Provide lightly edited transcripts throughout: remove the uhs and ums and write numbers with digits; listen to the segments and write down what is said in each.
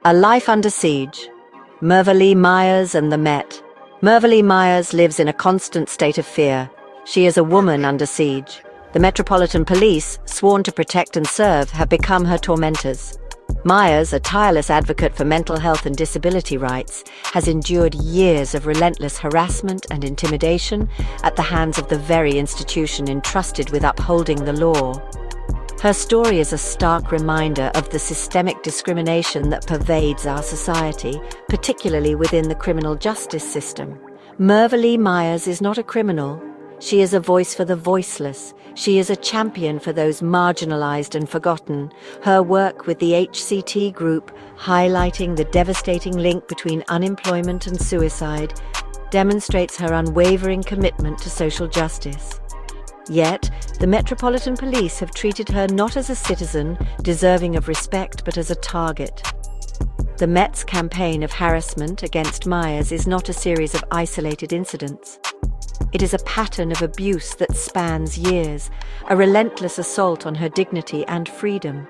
A Life Under Siege. Mervale Myers and the Met. Mervale Myers lives in a constant state of fear. She is a woman under siege. The Metropolitan Police, sworn to protect and serve, have become her tormentors. Myers, a tireless advocate for mental health and disability rights, has endured years of relentless harassment and intimidation at the hands of the very institution entrusted with upholding the law. Her story is a stark reminder of the systemic discrimination that pervades our society, particularly within the criminal justice system. Mervale Myers is not a criminal. She is a voice for the voiceless. She is a champion for those marginalized and forgotten. Her work with the HCT group, highlighting the devastating link between unemployment and suicide, demonstrates her unwavering commitment to social justice. Yet, the Metropolitan Police have treated her not as a citizen deserving of respect, but as a target. The Met's campaign of harassment against Myers is not a series of isolated incidents. It is a pattern of abuse that spans years, a relentless assault on her dignity and freedom.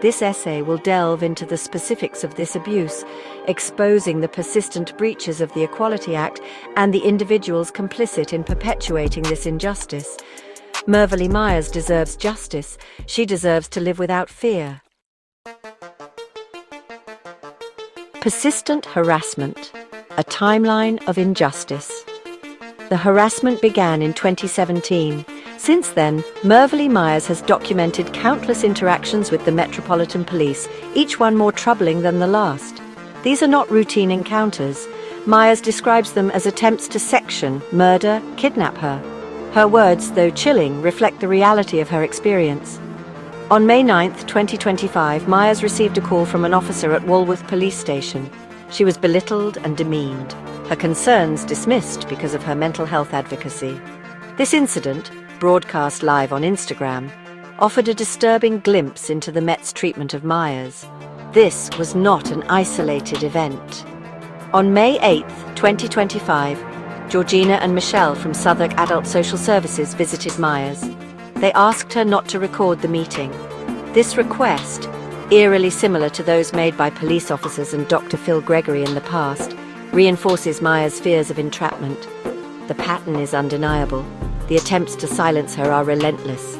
This essay will delve into the specifics of this abuse, exposing the persistent breaches of the Equality Act and the individuals complicit in perpetuating this injustice. Mervale Myers deserves justice. She deserves to live without fear. Persistent harassment, a timeline of injustice. The harassment began in 2017. Since then, Mervale Myers has documented countless interactions with the Metropolitan Police, each one more troubling than the last. These are not routine encounters. Myers describes them as attempts to section, murder, kidnap her. Her words, though chilling, reflect the reality of her experience. On May 9, 2025, Myers received a call from an officer at Walworth Police Station. She was belittled and demeaned, her concerns dismissed because of her mental health advocacy. This incident, broadcast live on Instagram, offered a disturbing glimpse into the Met's treatment of Myers. This was not an isolated event. On May 8, 2025, Georgina and Michelle from Southwark Adult Social Services visited Myers. They asked her not to record the meeting. This request, eerily similar to those made by police officers and Dr. Phil Gregory in the past, reinforces Myers' fears of entrapment. The pattern is undeniable. The attempts to silence her are relentless.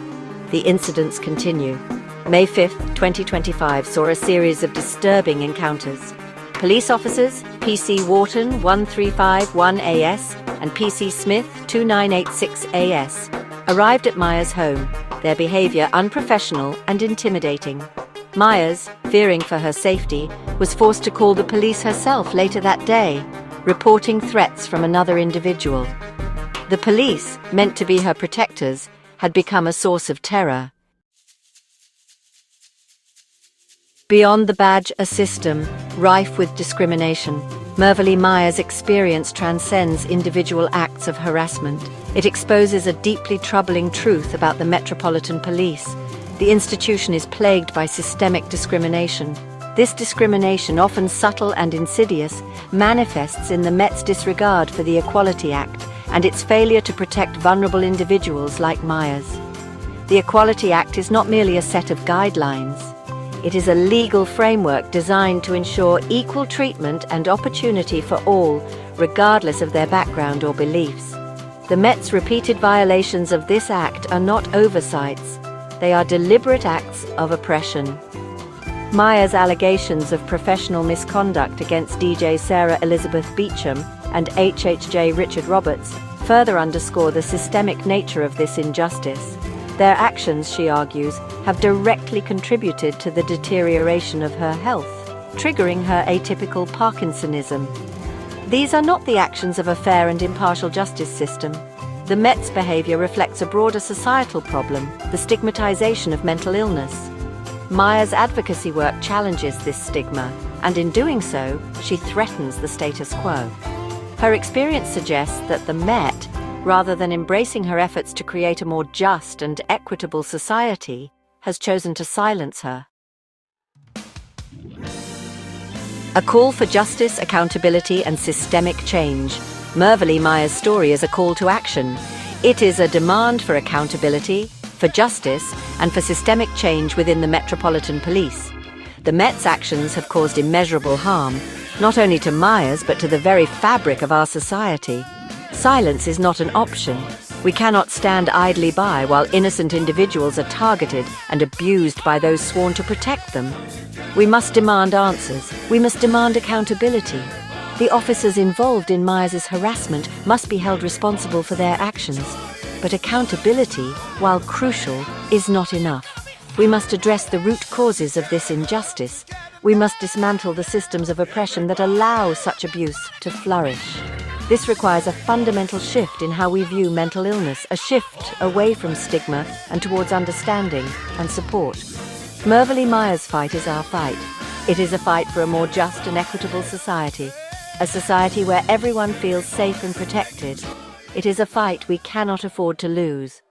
The incidents continue. May 5, 2025 saw a series of disturbing encounters. Police officers, PC Wharton 1351AS and PC Smith 2986AS, arrived at Myers' home, their behavior unprofessional and intimidating. Myers, fearing for her safety, was forced to call the police herself later that day, reporting threats from another individual. The police, meant to be her protectors, had become a source of terror. Beyond the badge, a system rife with discrimination. Mervale Myers' experience transcends individual acts of harassment. It exposes a deeply troubling truth about the Metropolitan Police. The institution is plagued by systemic discrimination. This discrimination, often subtle and insidious, manifests in the Met's disregard for the Equality Act and its failure to protect vulnerable individuals like Myers. The Equality Act is not merely a set of guidelines. It is a legal framework designed to ensure equal treatment and opportunity for all, regardless of their background or beliefs. The Met's repeated violations of this act are not oversights. They are deliberate acts of oppression. Myers' allegations of professional misconduct against DJ Sarah Elizabeth Beecham and HHJ Richard Roberts further underscore the systemic nature of this injustice. Their actions, she argues, have directly contributed to the deterioration of her health, triggering her atypical Parkinsonism. These are not the actions of a fair and impartial justice system. The Met's behavior reflects a broader societal problem, the stigmatization of mental illness. Myers' advocacy work challenges this stigma, and in doing so, she threatens the status quo. Her experience suggests that the Met, rather than embracing her efforts to create a more just and equitable society, has chosen to silence her. A call for justice, accountability, and systemic change. Mervale Myers' story is a call to action. It is a demand for accountability, for justice, and for systemic change within the Metropolitan Police. The Met's actions have caused immeasurable harm, not only to Myers but to the very fabric of our society. Silence is not an option. We cannot stand idly by while innocent individuals are targeted and abused by those sworn to protect them. We must demand answers. We must demand accountability. The officers involved in Myers' harassment must be held responsible for their actions. But accountability, while crucial, is not enough. We must address the root causes of this injustice. We must dismantle the systems of oppression that allow such abuse to flourish. This requires a fundamental shift in how we view mental illness, a shift away from stigma and towards understanding and support. Mervily Myers' fight is our fight. It is a fight for a more just and equitable society, a society where everyone feels safe and protected. It is a fight we cannot afford to lose.